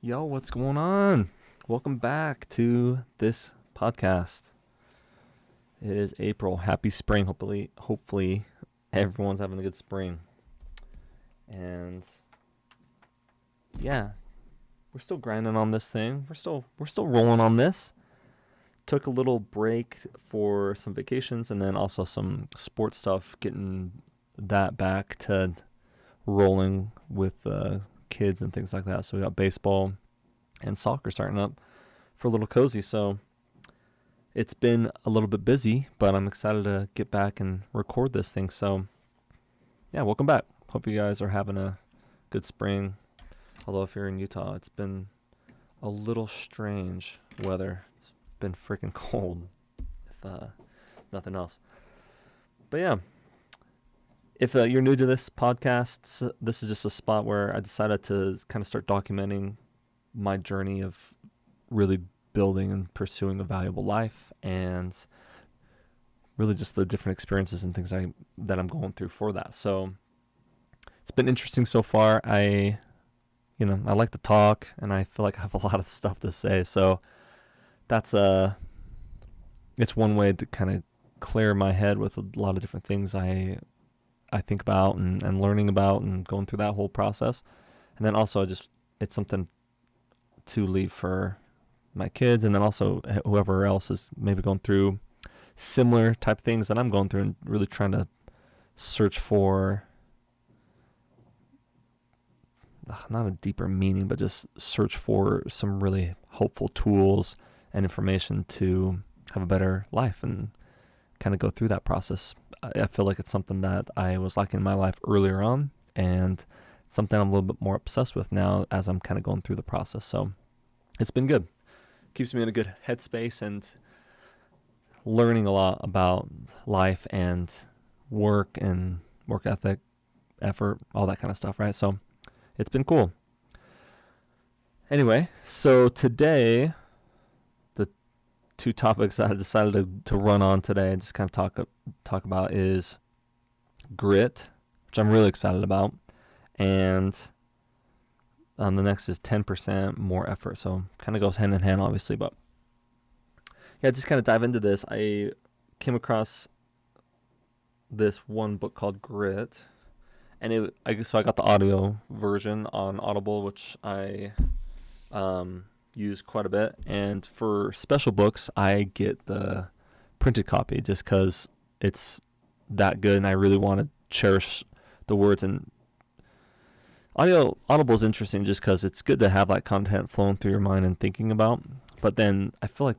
Yo, what's going on? Welcome back to this podcast. It is April. Happy spring. Hopefully everyone's having a good spring. And yeah, we're still grinding on this thing. We're still rolling on this. Took a little break for some vacations and then also some sports stuff, getting that back to rolling with kids and things like that. So we got baseball and soccer starting up for a little cozy. So it's been a little bit busy, but I'm excited to get back and record this thing. So yeah, welcome back. Hope you guys are having a good spring. Although if you're in Utah, it's been a little strange weather. It's been freaking cold, if nothing else. But yeah, if you're new to this podcast, this is just a spot where I decided to kind of start documenting my journey of really building and pursuing a valuable life, and really just the different experiences and things that I'm going through for that. So it's been interesting so far. I like to talk, and I feel like I have a lot of stuff to say. So that's it's one way to kind of clear my head with a lot of different things I think about and learning about and going through that whole process. And then also it's something to leave for my kids, and then also whoever else is maybe going through similar type things that I'm going through, and really trying to search for not a deeper meaning, but just search for some really hopeful tools and information to have a better life and kind of go through that process. I feel like it's something that I was lacking in my life earlier on, and something I'm a little bit more obsessed with now as I'm kind of going through the process. So it's been good. Keeps me in a good headspace and learning a lot about life and work ethic, effort, all that kind of stuff, right? So it's been cool. Anyway, so today, the two topics that I decided to run on today and just kind of talk about is grit, which I'm really excited about, and the next is 10% more effort. So kind of goes hand in hand, obviously, but yeah, just kind of dive into this. I came across this one book called Grit, and I got the audio version on Audible, which I use quite a bit. And for special books, I get the printed copy just because it's that good, and I really want to cherish the words. And Audible is interesting just because it's good to have like content flowing through your mind and thinking about. But then I feel like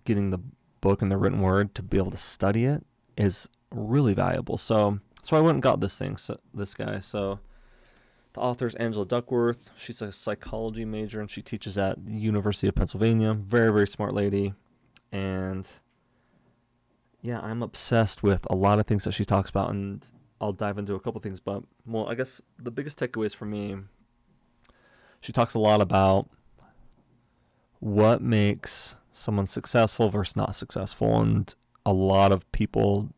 getting the book and the written word to be able to study it is really valuable. So I went and got this guy. So the author is Angela Duckworth. She's a psychology major, and she teaches at the University of Pennsylvania. Very, very smart lady. And yeah, I'm obsessed with a lot of things that she talks about, and I'll dive into a couple things. But, well, I guess the biggest takeaways for me, she talks a lot about what makes someone successful versus not successful. And a lot of people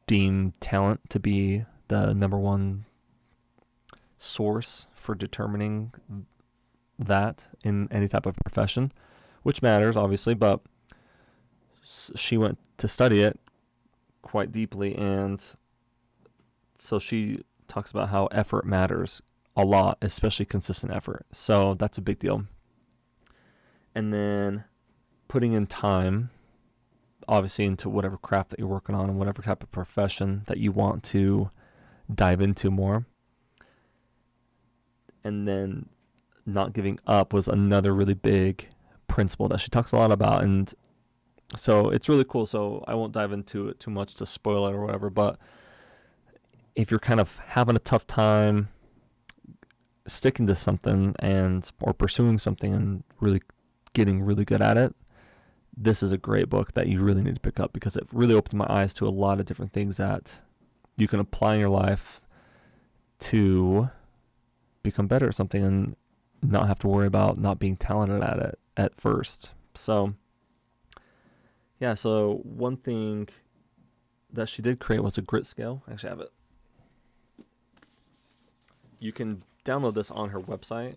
deem talent to be the number one source for determining that in any type of profession, which matters, obviously, but she went to study it quite deeply, and so she talks about how effort matters a lot, especially consistent effort. So that's a big deal. And then putting in time, obviously, into whatever craft that you're working on and whatever type of profession that you want to dive into more. And then not giving up was another really big principle that she talks a lot about. And so it's really cool. So I won't dive into it too much to spoil it or whatever, but if you're kind of having a tough time sticking to something or pursuing something and really getting really good at it, this is a great book that you really need to pick up, because it really opened my eyes to a lot of different things that you can apply in your life to become better at something and not have to worry about not being talented at it at first. So yeah, so one thing that she did create was a grit scale. Actually, I have it. You can download this on her website.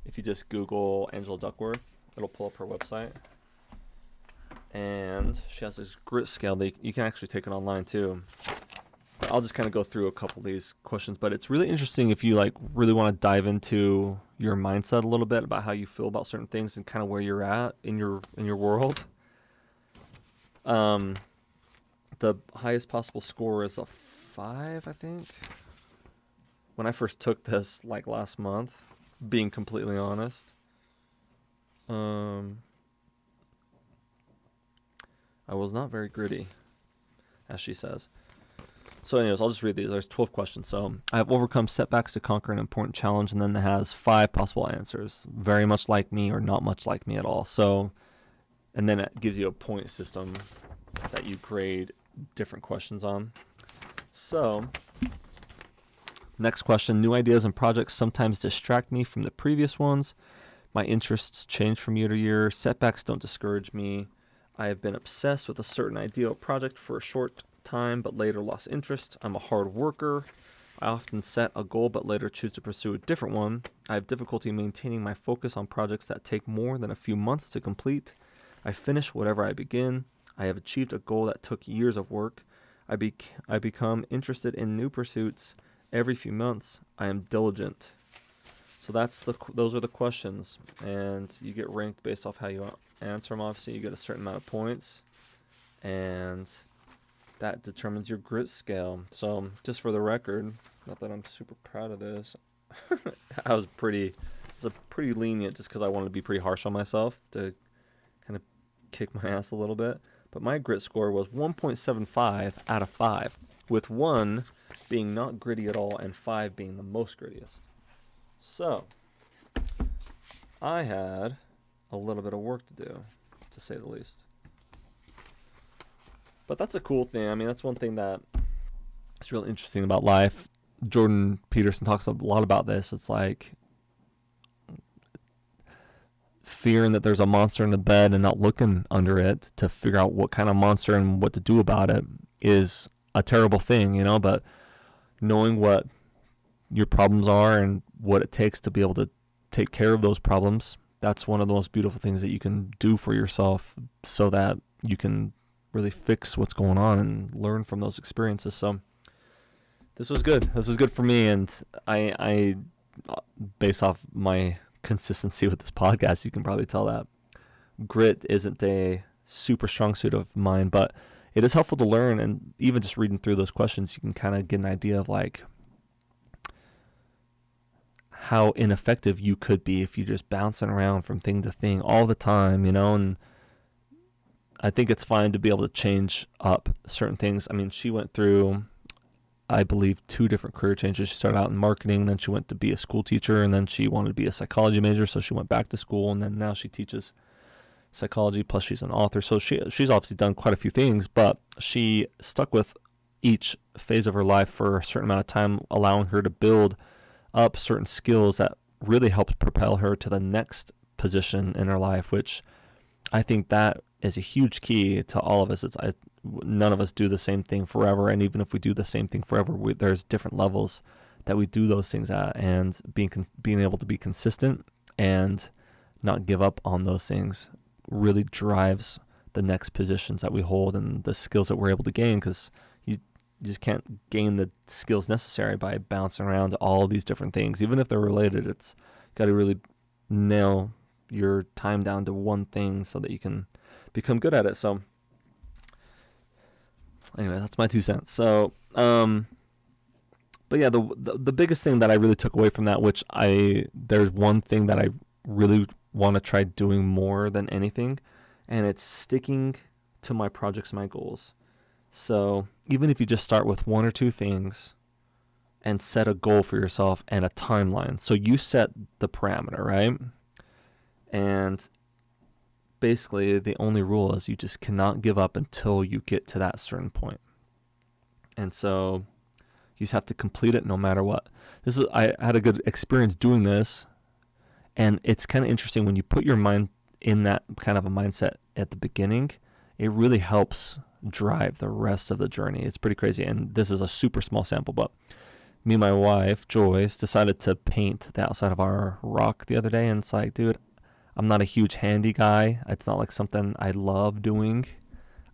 If you just Google Angela Duckworth, it'll pull up her website. And she has this grit scale that you can actually take it online too. But I'll just kind of go through a couple of these questions. But it's really interesting if you like really want to dive into your mindset a little bit about how you feel about certain things and kind of where you're at in your world. The highest possible score is a 5, I think. When I first took this, like last month, being completely honest, I was not very gritty, as she says. So anyways, I'll just read these. There's 12 questions. So I have overcome setbacks to conquer an important challenge, and then it has 5 possible answers. Very much like me or not much like me at all. So, and then it gives you a point system that you grade different questions on. So, next question. New ideas and projects sometimes distract me from the previous ones. My interests change from year to year. Setbacks don't discourage me. I have been obsessed with a certain ideal project for a short time, but later lost interest. I'm a hard worker. I often set a goal, but later choose to pursue a different one. I have difficulty maintaining my focus on projects that take more than a few months to complete. I finish whatever I begin. I have achieved a goal that took years of work. I become interested in new pursuits every few months. I am diligent. So those are the questions, and you get ranked based off how you answer them. Obviously, you get a certain amount of points, and that determines your grit scale. So just for the record, not that I'm super proud of this, I was pretty lenient just because I wanted to be pretty harsh on myself to kind of kick my ass a little bit. But my grit score was 1.75 out of 5, with 1 being not gritty at all and 5 being the most grittiest. So I had a little bit of work to do, to say the least. But that's a cool thing. I mean, that's one thing that is really interesting about life. Jordan Peterson talks a lot about this. It's like fearing that there's a monster in the bed and not looking under it to figure out what kind of monster and what to do about it is a terrible thing, you know, but knowing what your problems are and what it takes to be able to take care of those problems, that's one of the most beautiful things that you can do for yourself so that you can really fix what's going on and learn from those experiences. So this was good. This was good for me, and I based off my consistency with this podcast, you can probably tell that grit isn't a super strong suit of mine, but it is helpful to learn, and even just reading through those questions, you can kind of get an idea of like how ineffective you could be if you're just bouncing around from thing to thing all the time, you know. And I think it's fine to be able to change up certain things. I mean, she went through, I believe, 2 different career changes. She started out in marketing, then she went to be a school teacher, and then she wanted to be a psychology major, so she went back to school, and then now she teaches psychology, plus she's an author. So she's obviously done quite a few things, but she stuck with each phase of her life for a certain amount of time, allowing her to build up certain skills that really helped propel her to the next position in her life, which I think that is a huge key to all of us. None of us do the same thing forever, and even if we do the same thing forever, there's different levels that we do those things at, and being able to be consistent and not give up on those things really drives the next positions that we hold and the skills that we're able to gain, because you just can't gain the skills necessary by bouncing around to all these different things. Even if they're related, it's got to really nail your time down to one thing so that you can become good at it. So anyway, that's my 2 cents. So but yeah, the biggest thing that I really took away from that, which there's one thing that I really want to try doing more than anything, and it's sticking to my projects and my goals. So even if you just start with 1 or 2 things and set a goal for yourself and a timeline. So you set the parameter, right? And basically the only rule is you just cannot give up until you get to that certain point. And so you just have to complete it no matter what. I had a good experience doing this, and it's kind of interesting when you put your mind in that kind of a mindset at the beginning, it really helps drive the rest of the journey. It's pretty crazy, and this is a super small sample, but me and my wife, Joyce, decided to paint the outside of our rock the other day. And it's like, dude, I'm not a huge handy guy. It's not like something I love doing.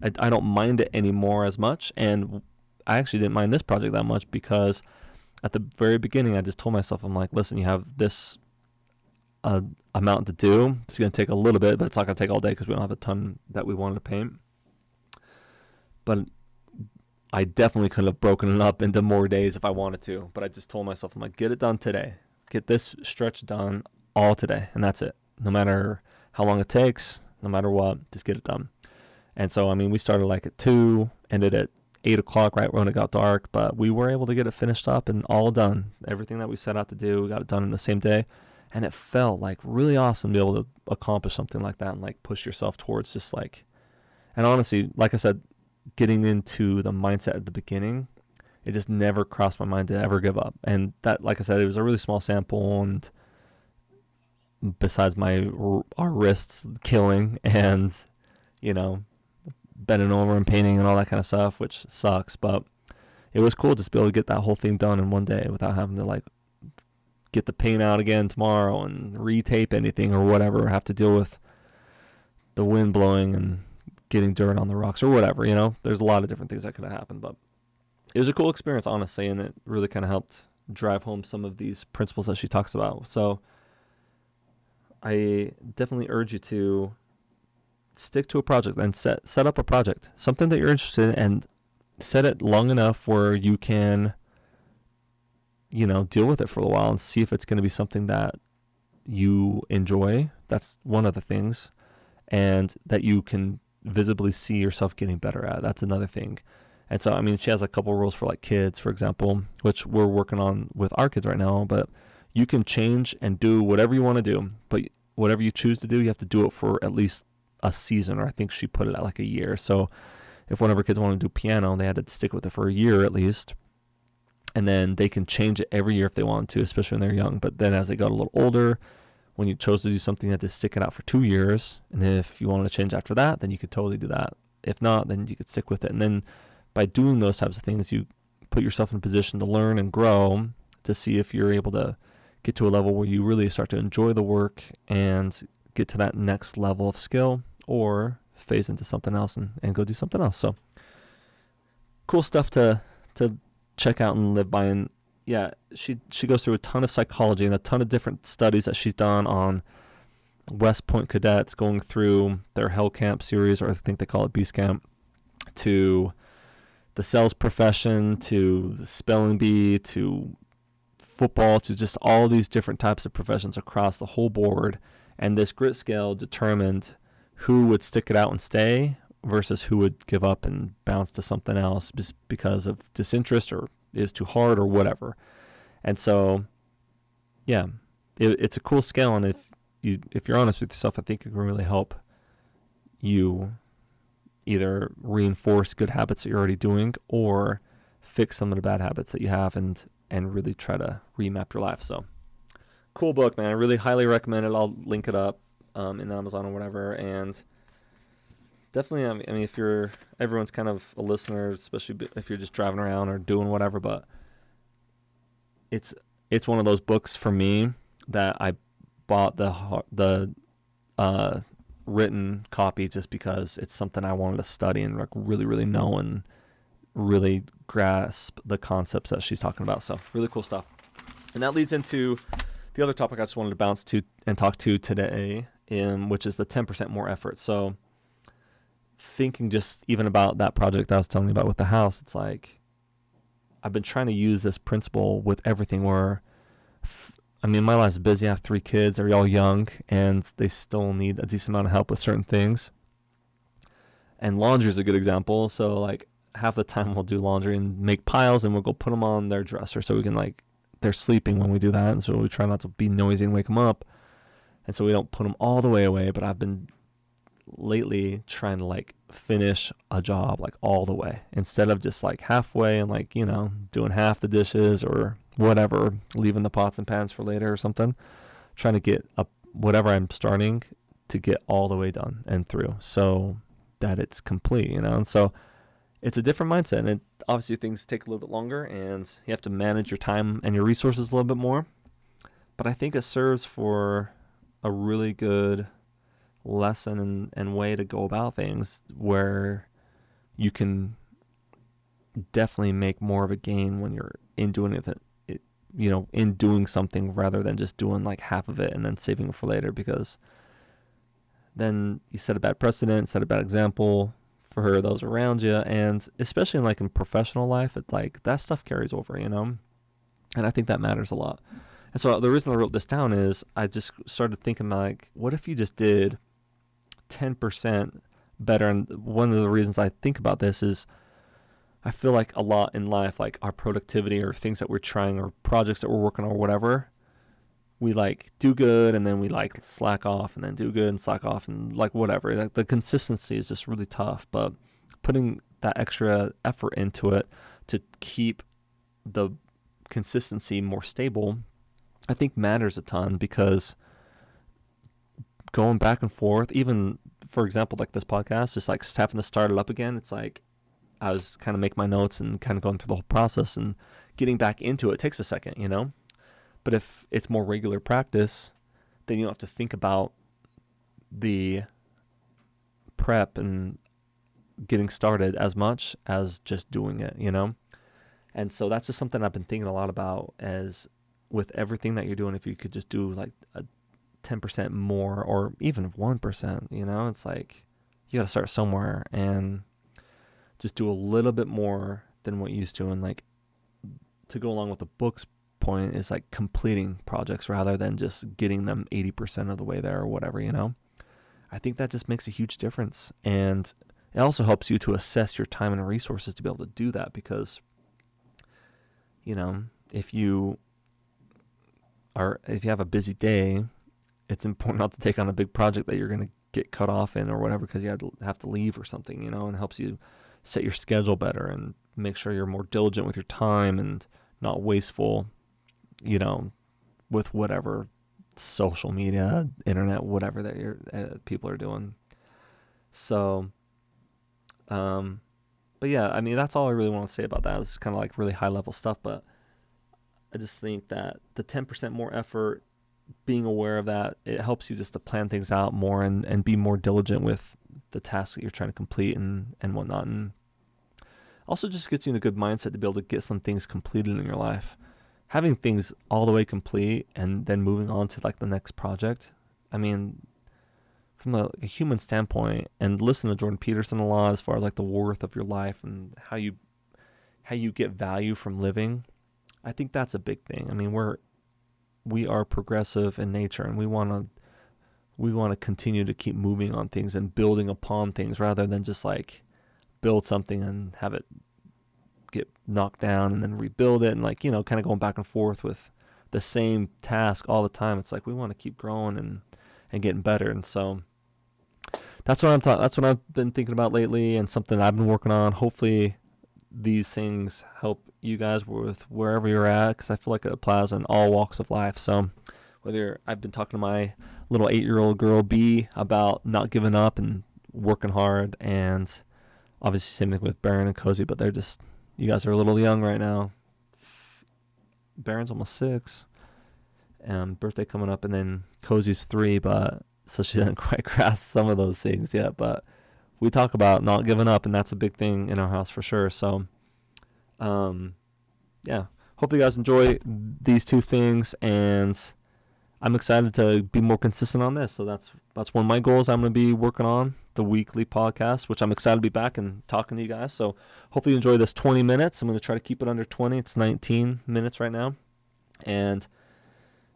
I don't mind it anymore as much. And I actually didn't mind this project that much because at the very beginning, I just told myself, I'm like, listen, you have this amount to do. It's going to take a little bit, but it's not going to take all day because we don't have a ton that we wanted to paint. But I definitely could have broken it up into more days if I wanted to. But I just told myself, I'm like, get it done today. Get this stretch done all today. And that's it. No matter how long it takes, no matter what, just get it done. And so, I mean, we started like at 2, ended at 8 o'clock, right when it got dark. But we were able to get it finished up and all done. Everything that we set out to do, we got it done in the same day. And it felt like really awesome to be able to accomplish something like that and like push yourself towards just like, and honestly, like I said, getting into the mindset at the beginning, it just never crossed my mind to ever give up. And that, like I said, it was a really small sample, and besides our wrists killing and, you know, bending over and painting and all that kind of stuff, which sucks, but it was cool just to be able to get that whole thing done in one day without having to like get the paint out again tomorrow and retape anything or whatever, have to deal with the wind blowing and getting dirt on the rocks or whatever, you know. There's a lot of different things that could have happened, but it was a cool experience, honestly, and it really kind of helped drive home some of these principles that she talks about. So I definitely urge you to stick to a project and set up a project, something that you're interested in, and set it long enough where you can, you know, deal with it for a while and see if it's going to be something that you enjoy. That's one of the things. And that you can visibly see yourself getting better at. That's another thing. And so, I mean, she has a couple rules for like kids, for example, which we're working on with our kids right now, but you can change and do whatever you want to do, but whatever you choose to do, you have to do it for at least a season, or I think she put it at like a year. So if one of her kids wanted to do piano, they had to stick with it for a year at least. And then they can change it every year if they want to, especially when they're young. But then as they got a little older, when you chose to do something, you had to stick it out for 2 years. And if you wanted to change after that, then you could totally do that. If not, then you could stick with it. And then by doing those types of things, you put yourself in a position to learn and grow to see if you're able to get to a level where you really start to enjoy the work and get to that next level of skill, or phase into something else and go do something else. So cool stuff to check out and live by. And yeah, she goes through a ton of psychology and a ton of different studies that she's done on West Point cadets going through their Hell Camp series, or I think they call it Beast Camp, to the sales profession, to the spelling bee, to football, to just all these different types of professions across the whole board. And this grit scale determined who would stick it out and stay versus who would give up and bounce to something else just because of disinterest or it was too hard or whatever. And so, yeah, it's a cool scale. And if you're honest with yourself, I think it can really help you either reinforce good habits that you're already doing or fix some of the bad habits that you have and really try to remap your life. So cool book, man. I really highly recommend it. I'll link it up in Amazon or whatever. And definitely, I mean, if everyone's kind of a listener, especially if you're just driving around or doing whatever, but it's one of those books for me that I bought the written copy just because it's something I wanted to study and like really, really know and really grasp the concepts that she's talking about. So really cool stuff. And that leads into the other topic I just wanted to bounce to and talk to today, which is the 10% more effort. So thinking just even about that project I was telling you about with the house, it's like I've been trying to use this principle with everything where, I mean, my life's busy. I have 3 kids. They're all young, and they still need a decent amount of help with certain things. And laundry is a good example. So, like, half the time we'll do laundry and make piles, and we'll go put them on their dresser so we can, like, they're sleeping when we do that, and so we try not to be noisy and wake them up. And so we don't put them all the way away, but I've been lately trying to, like, finish a job, like, all the way instead of just, like, halfway and, like, you know, doing half the dishes or whatever, leaving the pots and pans for later or something. Trying to get up whatever I'm starting to get all the way done and through so that it's complete, you know. And so it's a different mindset, and obviously things take a little bit longer, and you have to manage your time and your resources a little bit more. But I think it serves for a really good lesson and way to go about things, where you can definitely make more of a gain when you're in doing in doing something, rather than just doing like half of it and then saving it for later, because then you set a bad precedent, set a bad example for those around you, and especially in professional life, it's like that stuff carries over, and I think that matters a lot. And so the reason I wrote this down is I just started thinking, like, what if you just did 10% better? And one of the reasons I think about this is I feel like a lot in life, like our productivity or things that we're trying or projects that we're working on or whatever, we do good and then we slack off and then do good and slack off and whatever. Like the consistency is just really tough, but putting that extra effort into it to keep the consistency more stable, I think matters a ton, because going back and forth, even for example, like this podcast, just having to start it up again, it's like I was kind of make my notes and kind of going through the whole process, and getting back into it takes a second, But if it's more regular practice, then you don't have to think about the prep and getting started as much as just doing it, And so that's just something I've been thinking a lot about, as with everything that you're doing, if you could just do like a 10% more, or even 1%, it's like you got to start somewhere and just do a little bit more than what you used to. And to go along with the book's point is completing projects rather than just getting them 80% of the way there or whatever, I think that just makes a huge difference. And it also helps you to assess your time and resources to be able to do that, because if you have a busy day, it's important not to take on a big project that you're going to get cut off in or whatever because you have to leave or something, and helps you set your schedule better and make sure you're more diligent with your time and not wasteful, with whatever social media, internet, whatever that people are doing. So, but yeah, I mean, that's all I really want to say about that. It's kind of really high level stuff, but I just think that the 10% more effort, being aware of that, it helps you just to plan things out more and be more diligent with the tasks that you're trying to complete and whatnot. And also just gets you in a good mindset to be able to get some things completed in your life. Having things all the way complete and then moving on to the next project. I mean, from a human standpoint, and listen to Jordan Peterson a lot as far as the worth of your life and how you get value from living. I think that's a big thing. I mean, we are progressive in nature, and we want to continue to keep moving on things and building upon things, rather than just build something and have it get knocked down and then rebuild it, and kind of going back and forth with the same task all the time. It's we want to keep growing and getting better. And so that's what that's what I've been thinking about lately, and something I've been working on. Hopefully these things help you guys with wherever you're at, because I feel like it applies in all walks of life. So I've been talking to my little 8-year-old girl B about not giving up and working hard, and obviously same thing with Baron and Cozy, but you guys are a little young right now. Baron's almost 6, birthday coming up, and then Cozy's 3, but so she doesn't quite grasp some of those things yet, but we talk about not giving up, and that's a big thing in our house for sure. So, yeah, hope you guys enjoy these 2 things, and I'm excited to be more consistent on this. So that's one of my goals. I'm going to be working on the weekly podcast, which I'm excited to be back and talking to you guys. So hopefully you enjoy this 20 minutes. I'm going to try to keep it under 20. It's 19 minutes right now. And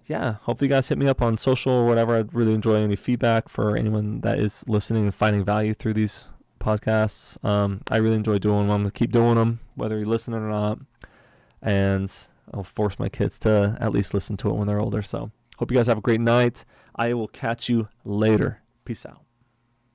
yeah, hopefully you guys hit me up on social or whatever. I'd really enjoy any feedback for anyone that is listening and finding value through these podcasts. I really enjoy doing them. I'm going to keep doing them, whether you're listening or not. And I'll force my kids to at least listen to it when they're older. So hope you guys have a great night. I will catch you later. Peace out.